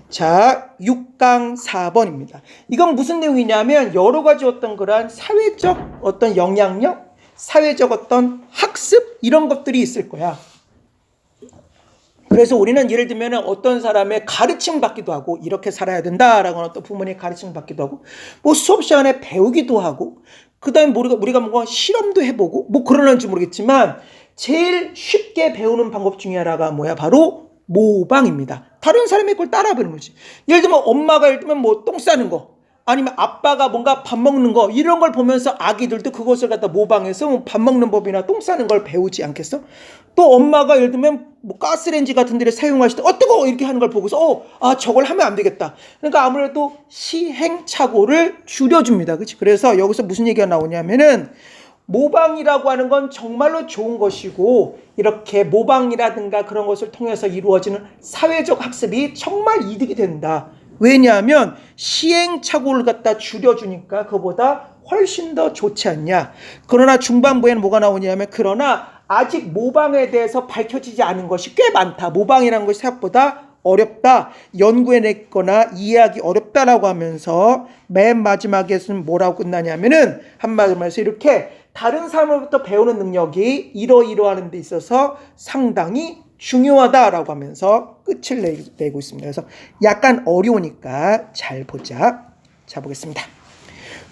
자, 6강 4번입니다. 이건 무슨 내용이냐면 여러 가지 어떤 그런 사회적 어떤 영향력, 사회적 어떤 학습 이런 것들이 있을 거야. 그래서 우리는 예를 들면 어떤 사람의 가르침 받기도 하고 이렇게 살아야 된다라고 또 부모님의 가르침 받기도 하고 뭐 수업 시간에 배우기도 하고 그 다음에 우리가 뭔가 실험도 해보고 뭐 그러는지 모르겠지만 제일 쉽게 배우는 방법 중에 하나가 뭐야? 바로 모방입니다. 다른 사람의 걸 따라 배우는 거지. 예를 들면 엄마가 예를 들면 뭐 똥 싸는 거 아니면 아빠가 뭔가 밥 먹는 거 이런 걸 보면서 아기들도 그것을 갖다 모방해서 밥 먹는 법이나 똥 싸는 걸 배우지 않겠어? 또 엄마가 예를 들면 뭐 가스레인지 같은 데를 사용하실 때 뜨거워 이렇게 하는 걸 보고서 저걸 하면 안 되겠다. 그러니까 아무래도 시행착오를 줄여줍니다. 그렇지? 그래서 여기서 무슨 얘기가 나오냐면은 모방이라고 하는 건 정말로 좋은 것이고 이렇게 모방이라든가 그런 것을 통해서 이루어지는 사회적 학습이 정말 이득이 된다. 왜냐하면 시행착오를 갖다 줄여주니까 그보다 훨씬 더 좋지 않냐. 그러나 중반부에는 뭐가 나오냐면 그러나 아직 모방에 대해서 밝혀지지 않은 것이 꽤 많다. 모방이라는 것이 생각보다 어렵다. 연구해냈거나 이해하기 어렵다라고 하면서 맨 마지막에는 뭐라고 끝나냐면은 한마디로 말해서 이렇게 다른 사람으로부터 배우는 능력이 이러이러하는 데 있어서 상당히 중요하다라고 하면서 끝을 내고 있습니다. 그래서 약간 어려우니까 잘 보자. 자, 보겠습니다.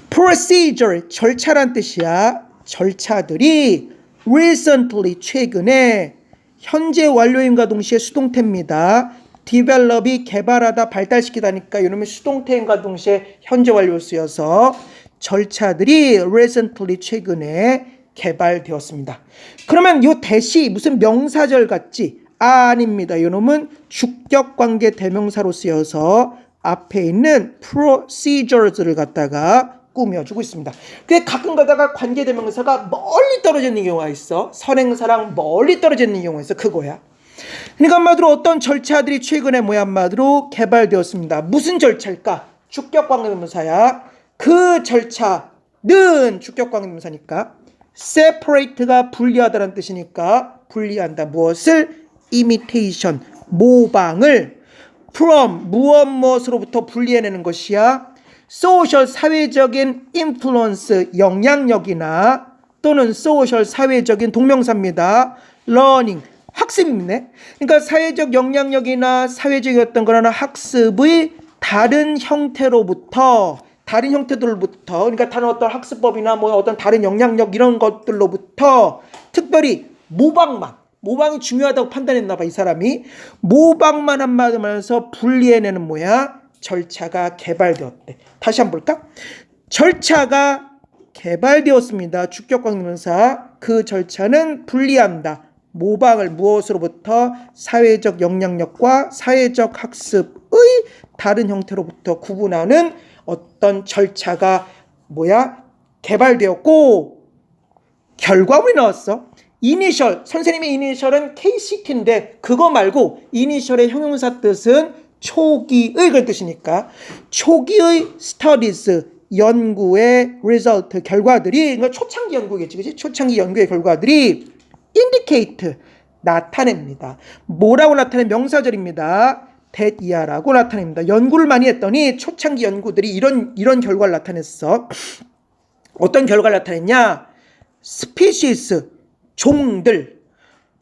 procedure, 절차란 뜻이야. 절차들이 recently, 최근에 현재 완료임과 동시에 수동태입니다. develop이 개발하다, 발달시키다니까 이놈의 수동태임과 동시에 현재 완료로 쓰여서 절차들이 recently, 최근에 개발되었습니다. 그러면 이 대시 무슨 명사절 같지? 아닙니다. 이놈은 주격관계 대명사로 쓰여서 앞에 있는 procedures를 갖다가 꾸며주고 있습니다. 근데 가끔 가다가 관계대명사가 멀리 떨어져 있는 경우가 있어. 선행사랑 멀리 떨어져 있는 경우가 있어. 그거야. 그러니까 한마디로 어떤 절차들이 최근에 한마디로 개발되었습니다. 무슨 절차일까? 주격관계대명사야. 그 절차는 주격관계대명사니까 separate가 분리하다라는 뜻이니까 분리한다. 무엇을? imitation, 모방을 from, 무엇으로부터 분리해내는 것이야. social, 사회적인 influence, 영향력이나 또는 social, 사회적인 동명사입니다. learning, 학습이네. 그러니까 사회적 영향력이나 사회적이었던 거나 학습의 다른 형태들로부터 그러니까 다른 어떤 학습법이나 뭐 어떤 다른 영향력 이런 것들로부터 특별히 모방이 중요하다고 판단했나 봐. 이 사람이 모방만 한마디로 말해서 분리해내는 뭐야? 절차가 개발되었대. 다시 한번 볼까? 절차가 개발되었습니다. 주격관계명사. 그 절차는 분리한다. 모방을 무엇으로부터? 사회적 영향력과 사회적 학습의 다른 형태로부터 구분하는 어떤 절차가 개발되었고 결과물이 나왔어. 이니셜, 선생님의 이니셜은 KCT인데 그거 말고 이니셜의 형용사 뜻은 초기의 그런 뜻이니까 초기의 studies, 연구의 result, 결과들이 그러니까 초창기 연구겠지, 그치? 초창기 연구의 결과들이 indicate, 나타냅니다. 뭐라고 나타내? 명사절입니다. that 이하라고 나타냅니다. 연구를 많이 했더니 초창기 연구들이 이런 결과를 나타냈어. 어떤 결과를 나타냈냐? species, 종들,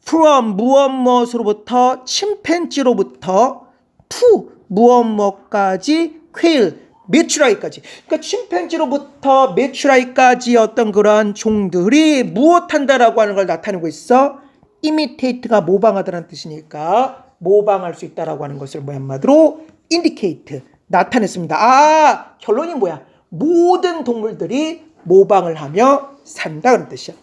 from 무엇으로부터 침팬지로부터 to 무엇까지 quail, 메추라기까지. 그러니까 침팬지로부터 메추라기까지 어떤 그러한 종들이 무엇한다라고 하는 걸 나타내고 있어. imitate가 모방하다는 뜻이니까 모방할 수 있다라고 하는 것을 한마디로 indicate, 나타냈습니다. 결론이 뭐야? 모든 동물들이 모방을 하며 산다 그런 뜻이야.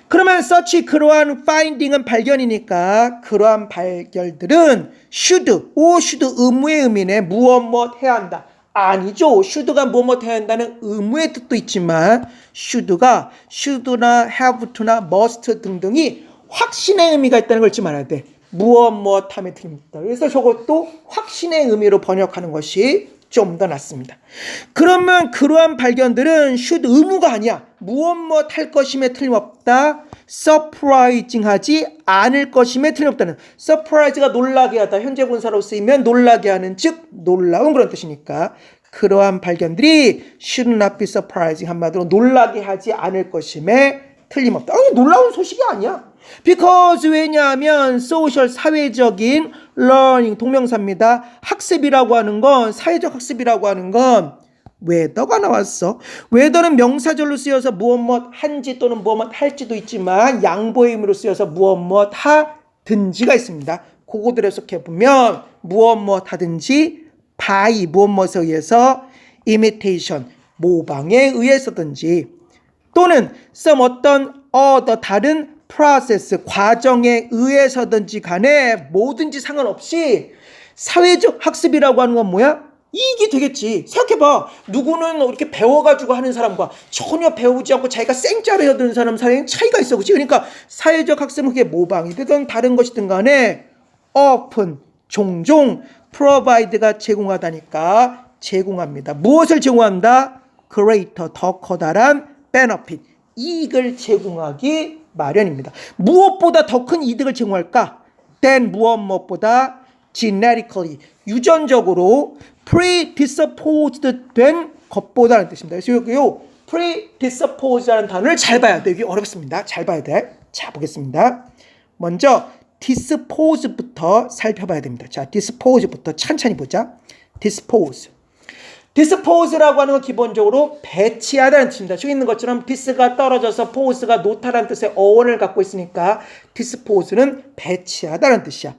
그러면 그러한 finding은 발견이니까 그러한 발견들은 should 의무의 의미네. 무엇 해야 한다. 아니죠. should가 무엇 해야 한다는 의무의 뜻도 있지만 should나 have to나 must 등등이 확신의 의미가 있다는 걸 잊지 말아야 돼. 무엇 하면 틀립니다. 그래서 저것도 확신의 의미로 번역하는 것이 좀 더 낫습니다. 그러면 그러한 발견들은 should 의무가 아니야. 무엇 할 것임에 틀림없다. surprising하지 않을 것임에 틀림없다는, surprise가 놀라게 하다, 현재 분사로 쓰이면 놀라게 하는, 즉 놀라운 그런 뜻이니까 그러한 발견들이 should not be surprising, 한마디로 놀라게 하지 않을 것임에 틀림없다. 놀라운 소식이 아니야. because 왜냐하면 social 사회적인 learning 동명사입니다. 학습이라고 하는 건, 사회적 학습이라고 하는 건 whether가 나왔어. whether는 명사절로 쓰여서 무엇 한지 또는 무엇 할지도 있지만 양보의 의미로 쓰여서 무엇 하든지가 있습니다. 그거들에 속해 보면 무엇 하든지 by 무엇에 의해서 imitation 모방에 의해서든지 또는 some 어떤 other 다른 프로세스 과정에 의해서든지 간에 뭐든지 상관없이 사회적 학습이라고 하는 건 뭐야? 이익이 되겠지. 생각해봐. 누구는 이렇게 배워가지고 하는 사람과 전혀 배우지 않고 자기가 생짜로 해야 사람 사이에는 차이가 있어. 그치? 그러니까 사회적 학습은 그게 모방이 되든 다른 것이든 간에 often 종종 provide가 제공하다니까 제공합니다. 무엇을 제공한다? greater 더 커다란 benefit 이익을 제공하기 마련입니다. 무엇보다 더 큰 이득을 제공할까? than 무엇보다 genetically 유전적으로 predisposed 된 것보다는 뜻입니다. 그래서 여기요 predisposed라는 단어를 잘 봐야 돼. 여기 어렵습니다. 잘 봐야 돼. 자 보겠습니다. 먼저 dispose부터 살펴봐야 됩니다. 자 dispose부터 천천히 보자. dispose라고 하는 건 기본적으로 배치하다는 뜻입니다. 저기 있는 것처럼 dis가 떨어져서 pose가 놓다라는 뜻의 어원을 갖고 있으니까 dispose는 배치하다는 뜻이야.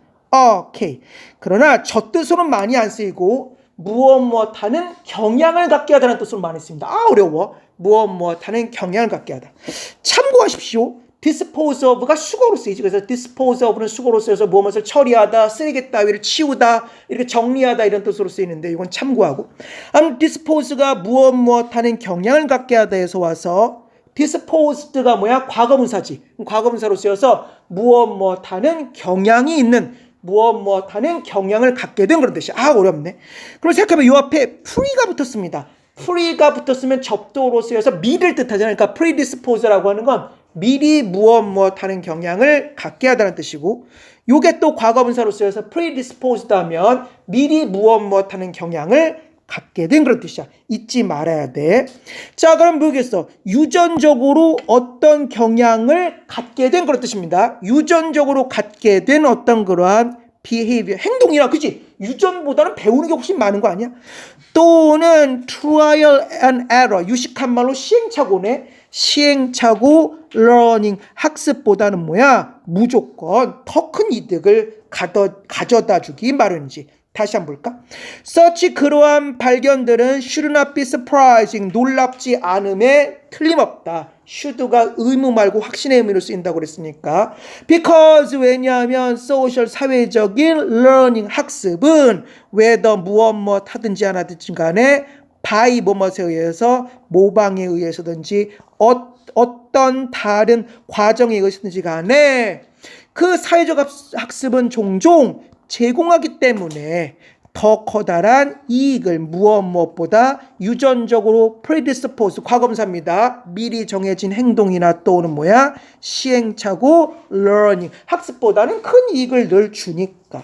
오케이. 그러나 저 뜻으로는 많이 안 쓰이고 무엇하는 경향을 갖게 하다는 뜻으로 많이 씁니다. 어려워. 무엇하는 경향을 갖게 하다. 참고하십시오. dispose of가 수거로 쓰이지. 그래서 dispose of는 수거로 쓰여서 무엇을 처리하다, 쓰레기 따위를 치우다, 이렇게 정리하다 이런 뜻으로 쓰이는데 이건 참고하고. dispose가 무엇하는 경향을 갖게 하다에서 와서 disposed가 뭐야? 과거분사지. 과거분사로 쓰여서 무엇하는 경향이 있는, 무엇하는 경향을 갖게 된 그런 뜻이야. 어렵네. 그럼 생각해봐. 이 앞에 pre가 붙었습니다. pre가 붙었으면 접두어로 쓰여서 미를 뜻하잖아요. 그러니까 predispose라고 하는 건 미리 무엇하는 경향을 갖게 하다는 뜻이고, 요게 또 과거분사로 쓰여서 predisposed 하면 미리 무엇하는 경향을 갖게 된 그런 뜻이야. 잊지 말아야 돼. 자, 그럼 뭐겠어? 유전적으로 어떤 경향을 갖게 된 그런 뜻입니다. 유전적으로 갖게 된 어떤 그러한 behavior, 행동이라, 그치? 유전보다는 배우는 게 훨씬 많은 거 아니야? 또는 trial and error, 유식한 말로 시행착오네. 시행착오 learning, 학습보다는 뭐야? 무조건 더 큰 이득을 가져다 주기 마련이지. 다시 한번 볼까? such 그러한 발견들은 should not be surprising, 놀랍지 않음에 틀림없다. should가 의무 말고 확신의 의미로 쓰인다고 그랬으니까. because 왜냐하면 social 사회적인 learning 학습은 whether 무엇 하든지 안 하든지 간에 by 뭐뭐에 의해서 모방에 의해서든지 어떤 다른 과정에 의해서든지 간에 그 사회적 학습은 종종 제공하기 때문에 더 커다란 이익을 무엇보다 유전적으로 predisposed 과거분사입니다. 미리 정해진 행동이나 또는 뭐야? 시행착오 learning 학습보다는 큰 이익을 늘 주니까.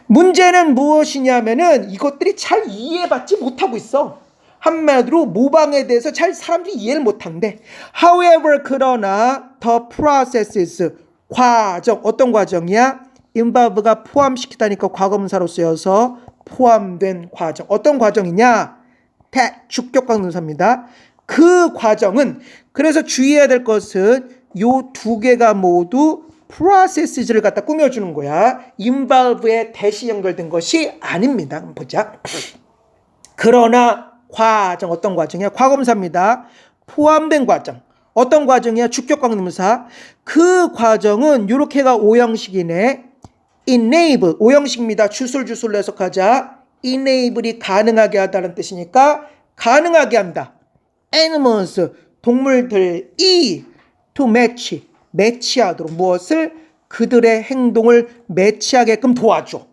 문제는 무엇이냐면은 이것들이 잘 이해받지 못하고 있어. 한마디로 모방에 대해서 잘 사람들이 이해를 못한대. However 그러나 the processes 과정 어떤 과정이야? involve가 포함시키다니까 과거분사로 쓰여서 포함된 과정. 어떤 과정이냐? 주격관동사입니다. 그 과정은 그래서 주의해야 될 것은 요 두 개가 모두 processes를 갖다 꾸며주는 거야. involve에 대시 연결된 것이 아닙니다. 한번 보자. 그러나 과정 어떤 과정이야? 과거분사입니다. 포함된 과정. 어떤 과정이야? 주격관동사. 그 과정은 요렇게가 오형식이네. enable 오형식입니다. 주술로 해석하자. enable이 가능하게 하다는 뜻이니까 가능하게 한다. animals 동물들이 to match 매치하도록 무엇을? 그들의 행동을 매치하게끔 도와줘.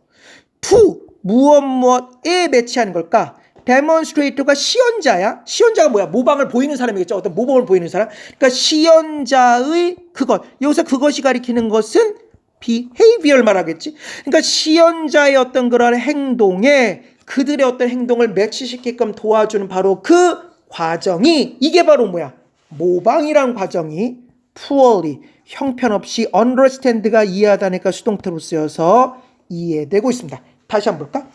to 무엇에 매치하는 걸까? 데몬스트레이터가 시연자야. 시연자가 뭐야? 모방을 보이는 사람이겠죠. 어떤 모범을 보이는 사람. 그러니까 시연자의 그것. 여기서 그것이 가리키는 것은 behavior 말하겠지. 그러니까 시연자의 어떤 그런 행동에 그들의 어떤 행동을 매치시키게끔 도와주는 바로 그 과정이 이게 바로 뭐야? 모방이라는 과정이 poorly 형편없이 understand가 이해하다니까 수동태로 쓰여서 이해되고 있습니다. 다시 한번 볼까?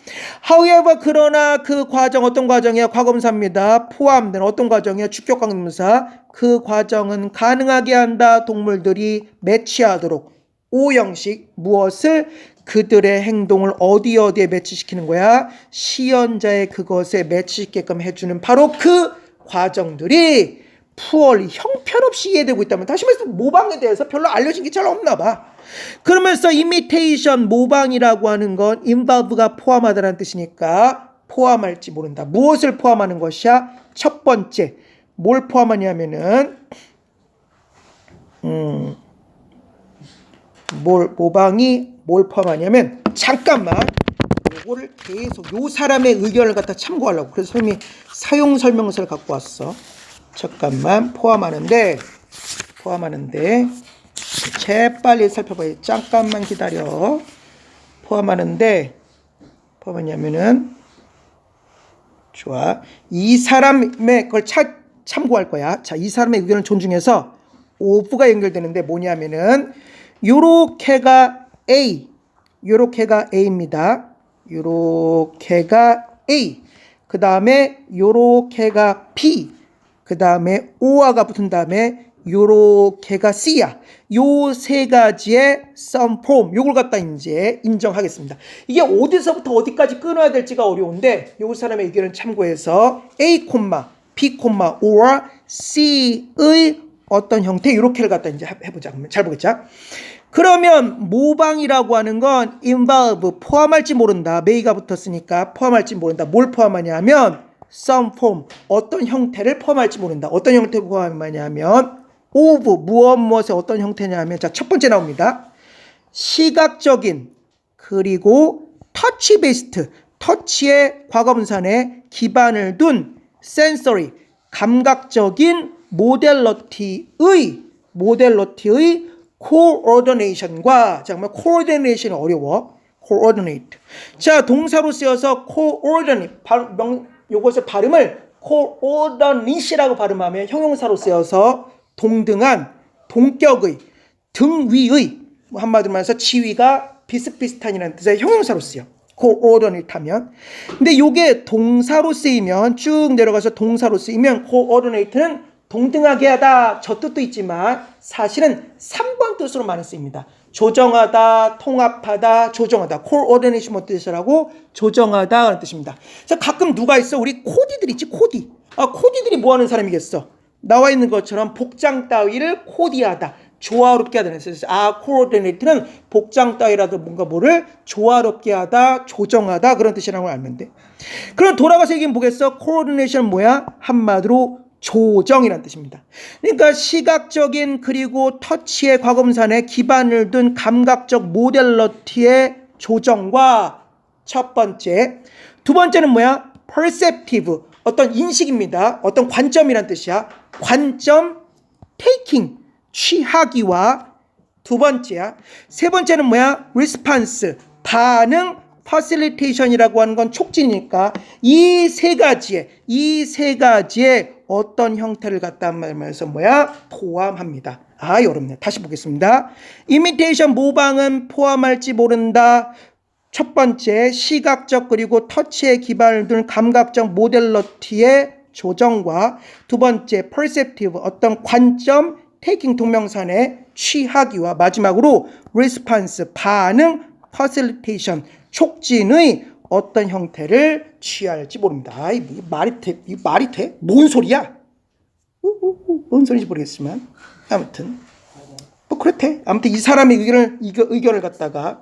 However 그러나 그 과정 어떤 과정이야? 과거분사입니다. 포함된 어떤 과정이야? 주격관계분사. 그 과정은 가능하게 한다. 동물들이 매치하도록 오형식 무엇을 그들의 행동을 어디에 매치시키는 거야? 시연자의 그것에 매치시게끔 해주는 바로 그 과정들이 푸얼리 형편없이 이해되고 있다면 다시 말해서 모방에 대해서 별로 알려진 게 잘 없나 봐. 그러면서 imitation 모방이라고 하는 건 involve가 포함하다는 뜻이니까 포함할지 모른다. 무엇을 포함하는 것이야? 첫 번째 뭘 포함하냐면은 모방이 뭘 포함하냐면 잠깐만 요거를 계속 요 사람의 의견을 갖다 참고하려고 그래서 선생님이 사용 설명서를 갖고 왔어. 잠깐만 포함하는데 재빨리 살펴봐요. 잠깐만 기다려. 포함하냐면은 좋아. 이 사람의 그걸 참고할 거야. 자, 이 사람의 의견을 존중해서 오브가 연결되는데 뭐냐면은 요렇게가 A입니다. 요렇게가 A. 그 다음에 요렇게가 B. 그 다음에 O가 붙은 다음에 요렇게가 C야. 요 세 가지의 some form 요걸 갖다 이제 인정하겠습니다. 이게 어디서부터 어디까지 끊어야 될지가 어려운데 요 사람의 의견을 참고해서 A, B, or C의 어떤 형태 이렇게를 갖다 이제 해보자. 그러면 잘 보겠자. 그러면 모방이라고 하는 건 involve 포함할지 모른다. may가 붙었으니까 포함할지 모른다. 뭘 포함하냐면 some form 어떤 형태를 포함할지 모른다. 어떤 형태를 포함하냐면 of 무엇의 어떤 형태냐면 자, 첫 번째 나옵니다. 시각적인 그리고 touch based 터치의 과거분사에 기반을 둔 sensory 감각적인 모델러티의 coordination과 잠깐만 coordination이 어려워. coordinate. 자, 동사로 쓰여서 coordinate 요것의 발음을 coordinate이라고 발음하면 형용사로 쓰여서 동등한 동격의 등 위의 한마디로 말해서 지위가 비슷비슷한이라는 뜻의 형용사로 쓰여. coordinate 하면. 근데 요게 동사로 쓰이면 쭉 내려가서 동사로 쓰이면 coordinate는 동등하게 하다 저 뜻도 있지만 사실은 3번 뜻으로 많이 쓰입니다. 조정하다, 통합하다, 조정하다. coordination 뭐 뜻이라고? 조정하다 라는 뜻입니다. 그래서 가끔 누가 있어? 우리 코디들 있지? 코디. 코디들이 뭐 하는 사람이겠어? 나와 있는 것처럼 복장 따위를 코디하다. 조화롭게 하다는 뜻이죠. coordinate는 복장 따위라도 뭔가 뭐를 조화롭게 하다, 조정하다 그런 뜻이라는 걸 알면 돼. 그럼 돌아가서 얘기해 보겠어? coordination은 뭐야? 한마디로 조정이라는 뜻입니다. 그러니까 시각적인 그리고 터치의 과거분사에 기반을 둔 감각적 모델러티의 조정과 첫 번째. 두 번째는 뭐야? perceptive 어떤 인식입니다. 어떤 관점이란 뜻이야. 관점 taking 취하기와 두 번째야. 세 번째는 뭐야? response 반응 facilitation이라고 하는 건 촉진이니까 이 세 가지의 어떤 형태를 갖다 말해서 뭐야? 포함합니다. 어렵네. 다시 보겠습니다. imitation 모방은 포함할지 모른다. 첫 번째 시각적 그리고 터치에 기반을 둔 감각적 모델러티의 조정과 두 번째 perceptive 어떤 관점 taking 동명사의 취하기와 마지막으로 response 반응 facilitation 촉진의 어떤 형태를 취할지 모릅니다. 이게 말이 돼? 뭔 소리야? 뭔 소리인지 모르겠지만 아무튼 뭐 그렇대. 아무튼 이 사람의 의견을 갖다가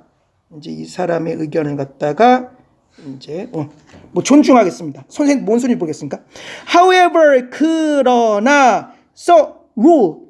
이제 뭐 존중하겠습니다. 선생님 뭔 소리인지 모르겠습니까? However 그러나 so rule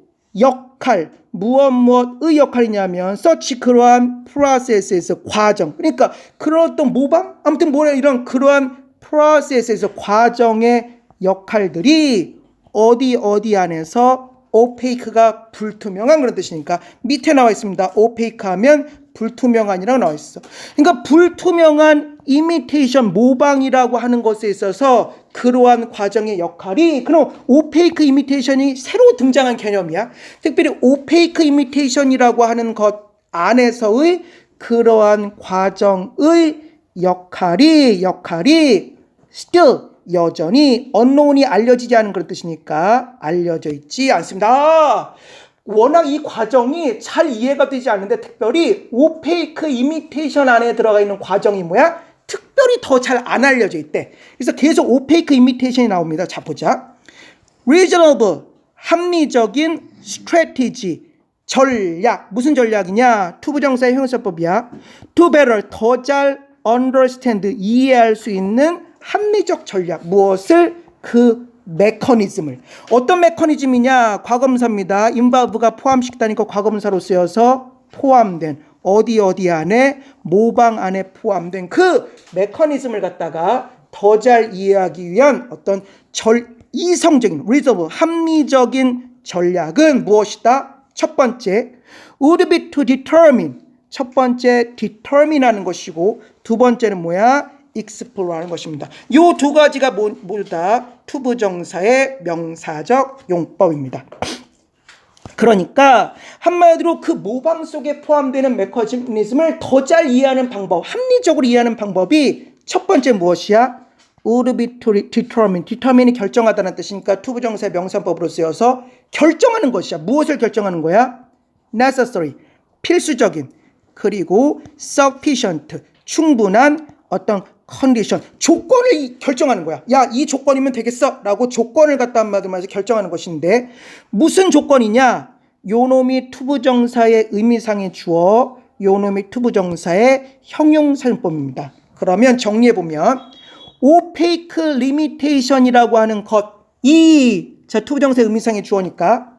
역할, 무엇의 역할이냐면 such 그러한 process에서 과정, 그러니까 그런 어떤 모방, 아무튼 뭐래 이런 그러한 process에서 과정의 역할들이 어디 안에서 opaque가 불투명한 그런 뜻이니까 밑에 나와 있습니다. opaque 하면 불투명한이라고 나와 있어. 그러니까 불투명한 imitation 모방이라고 하는 것에 있어서 그러한 과정의 역할이, 그럼 opaque imitation이 새로 등장한 개념이야. 특별히 opaque imitation이라고 하는 것 안에서의 그러한 과정의 역할이 still 여전히 unknown이 알려지지 않은 그런 뜻이니까 알려져 있지 않습니다. 워낙 이 과정이 잘 이해가 되지 않는데 특별히 opaque imitation 안에 들어가 있는 과정이 뭐야? 특별히 더 잘 안 알려져 있대. 그래서 계속 opaque imitation이 나옵니다. 자, 보자. reasonable, 합리적인 strategy, 전략. 무슨 전략이냐? 투부정사의 형용사법이야. to better, 더 잘 understand, 이해할 수 있는 합리적 전략. 무엇을? 그 메커니즘을. 어떤 메커니즘이냐? 과거분사입니다. involve가 포함시키다니까 과거분사로 쓰여서 포함된, 어디 안에, 모방 안에 포함된 그 메커니즘을 갖다가 더 잘 이해하기 위한 어떤 이성적인, reasonable, 합리적인 전략은 무엇이다? 첫 번째, would be to determine. 첫 번째, determine 하는 것이고, 두 번째는 뭐야? explore 하는 것입니다. 이 두 가지가 모두 다 투부정사의 명사적 용법입니다. 그러니까 한마디로 그 모방 속에 포함되는 메커니즘을 더 잘 이해하는 방법, 합리적으로 이해하는 방법이 첫 번째 무엇이야? would be to determine. determine이 결정하다는 뜻이니까 투부정사의 명사법으로 쓰여서 결정하는 것이야. 무엇을 결정하는 거야? necessary, 필수적인, 그리고 sufficient, 충분한 어떤 컨디션, 조건을 결정하는 거야. 야, 이 조건이면 되겠어 라고 조건을 갖다 한마디로 말해서 결정하는 것인데 무슨 조건이냐? 요놈이 투부정사의 의미상의 주어, 요놈이 투부정사의 형용사용법입니다. 그러면 정리해보면 opaque limitation이라고 하는 것이, 자, 투부정사의 의미상의 주어니까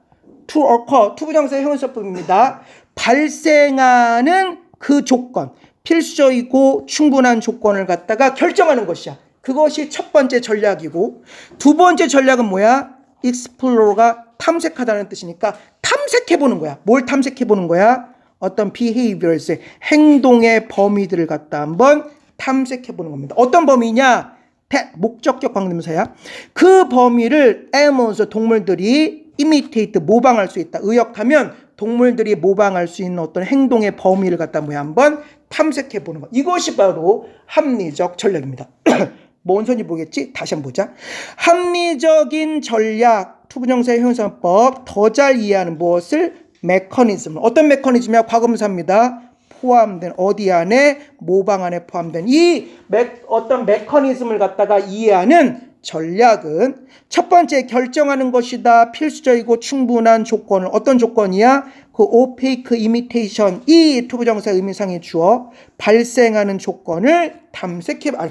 to occur, 투부정사의 형용사법입니다. 발생하는 그 조건, 필수적이고 충분한 조건을 갖다가 결정하는 것이야. 그것이 첫 번째 전략이고, 두 번째 전략은 뭐야? explore가 탐색하다는 뜻이니까 탐색해보는 거야. 뭘 탐색해보는 거야? 어떤 behaviors의 행동의 범위들을 갖다 한번 탐색해보는 겁니다. 어떤 범위냐? 목적격 관계대명사야. 그 범위를 animals, 동물들이 imitate, 모방할 수 있다. 의역하면 동물들이 모방할 수 있는 어떤 행동의 범위를 갖다 뭐야 한번 탐색해 보는 것. 이것이 바로 합리적 전략입니다. 뭔 소리 보겠지? 다시 한번 보자. 합리적인 전략, 투부정사의 형용사법, 더 잘 이해하는 무엇을? 메커니즘. 어떤 메커니즘이야? 과거분사입니다. 포함된, 어디 안에? 모방 안에 포함된 이 어떤 메커니즘을 갖다가 이해하는 전략은 첫 번째, 결정하는 것이다. 필수적이고 충분한 조건을, 어떤 조건이야? 그 opaque imitation, 이 투부정사 의미상의 주어, 발생하는 조건을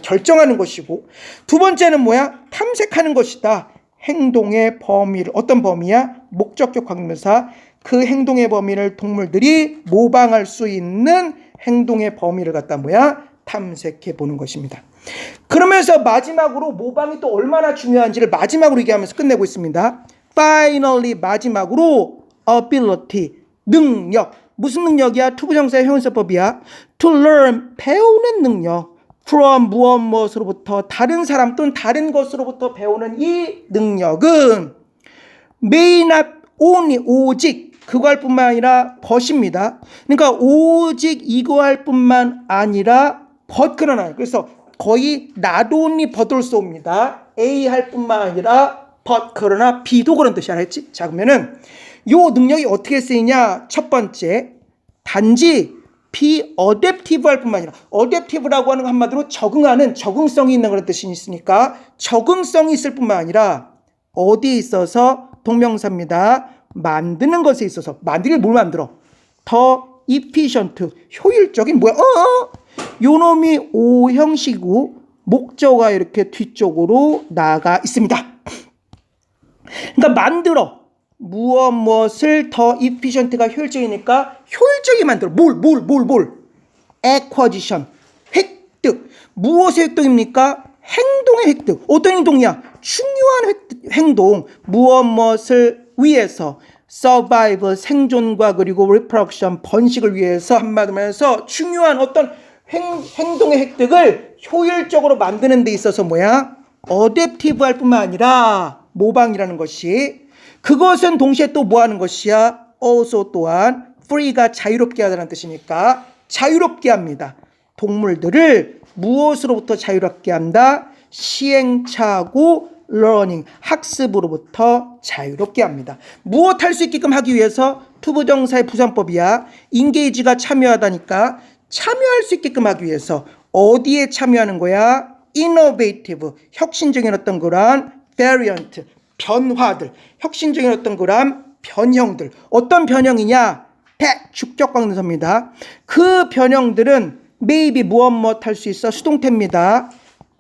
결정하는 것이고, 두 번째는 뭐야? 탐색하는 것이다. 행동의 범위를, 어떤 범위야? 목적격 관계대명사, 그 행동의 범위를 동물들이 모방할 수 있는 행동의 범위를 갖다 뭐야? 탐색해 보는 것입니다. 그러면서 마지막으로 모방이 또 얼마나 중요한지를 마지막으로 얘기하면서 끝내고 있습니다. Finally, 마지막으로 ability, 능력. 무슨 능력이야? 투부정사의 형용사법이야. To learn, 배우는 능력. From 무엇으로부터, 다른 사람 또는 다른 것으로부터 배우는 이 능력은 may not only, 오직 그거 할 뿐만 아니라 벗입니다. 그러니까 오직 이거 할 뿐만 아니라 그러나, 그래서 거의 not only but also입니다. A 할 뿐만 아니라 but, 그러나 B도 그런 뜻이 알았지? 자, 그러면은 요 능력이 어떻게 쓰이냐? 첫 번째, 단지 be adaptive 할 뿐만 아니라, adaptive라고 하는 건 한마디로 적응하는, 적응성이 있는 그런 뜻이 있으니까 적응성이 있을 뿐만 아니라 어디에 있어서? 동명사입니다. 만드는 것에 있어서, 만들기 뭘 만들어? 더 efficient, 효율적인, 뭐야? 요 놈이 오형식이고 목적어가 이렇게 뒤쪽으로 나가 있습니다. 그러니까 만들어, 무엇을 더 efficient가 효율적이니까 효율적이 만들어. 뭘? acquisition, 획득. 무엇의 획득입니까? 행동의 획득. 어떤 행동이야? 중요한 행동. 무엇을 위해서 survive, 생존과 그리고 reproduction, 번식을 위해서 한마디로 해서 중요한 어떤 행동의 획득을 효율적으로 만드는 데 있어서 뭐야? 어댑티브 할 뿐만 아니라 모방이라는 것이 그것은 동시에 또 뭐 하는 것이야? also 또한 free가 자유롭게 하다는 뜻이니까 자유롭게 합니다. 동물들을 무엇으로부터 자유롭게 한다? 시행착오 learning, 학습으로부터 자유롭게 합니다. 무엇 할 수 있게끔 하기 위해서 투부정사의 부사법이야. engage가 참여하다니까 참여할 수 있게끔 하기 위해서 어디에 참여하는 거야? innovative, 혁신적인 어떤 그러한 variant, 변화들, 혁신적인 어떤 그러한 변형들. 어떤 변형이냐? 주격관계대명사입니다. 그 변형들은 maybe 무엇 할 수 있어? 수동태입니다.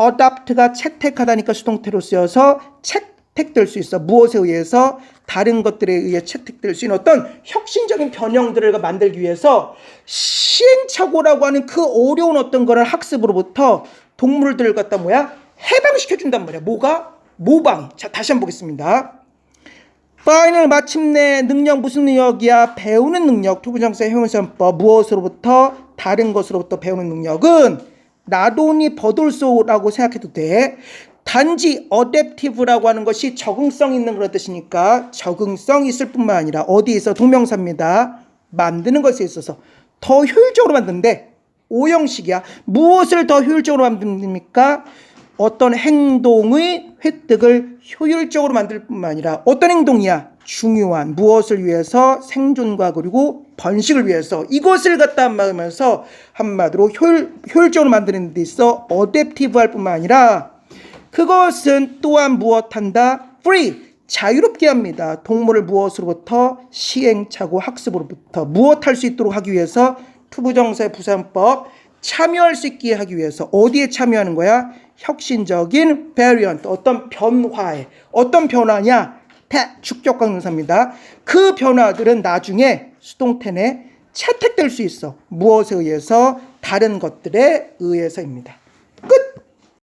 adopt가 채택하다니까 수동태로 쓰여서 채택될 수 있어. 무엇에 의해서? 다른 것들에 의해 채택될 수 있는 어떤 혁신적인 변형들을 만들기 위해서 시행착오라고 하는 그 어려운 어떤 거를 학습으로부터 동물들을 갖다 뭐야? 해방시켜준단 말이야. 뭐가? 모방. 자, 다시 한번 보겠습니다. 파이널 마침내 능력 무슨 능력이야? 배우는 능력. 투부정사의 형용사법 무엇으로부터? 다른 것으로부터 배우는 능력은 나돈이 버돌소라고 생각해도 돼. 단지 어댑티브라고 하는 것이 적응성 있는 그런 뜻이니까 적응성 있을 뿐만 아니라 어디에 있어? 동명사입니다. 만드는 것에 있어서 더 효율적으로 만드는데 오형식이야. 무엇을 더 효율적으로 만듭니까? 어떤 행동의 획득을 효율적으로 만들 뿐만 아니라 어떤 행동이야? 중요한 무엇을 위해서? 생존과 그리고 번식을 위해서 이것을 갖다 말하면서 한마디로 효율적으로 만드는 데 있어 어댑티브 할 뿐만 아니라 그것은 또한 무엇한다? free, 자유롭게 합니다. 동물을 무엇으로부터? 시행착오 학습으로부터 무엇 할 수 있도록 하기 위해서 투부정사의 부사법 참여할 수 있게 하기 위해서 어디에 참여하는 거야? 혁신적인 variant, 어떤 변화에 어떤 변화냐? 주격관계대명사입니다. 그 변화들은 나중에 수동태 내 채택될 수 있어. 무엇에 의해서? 다른 것들에 의해서입니다.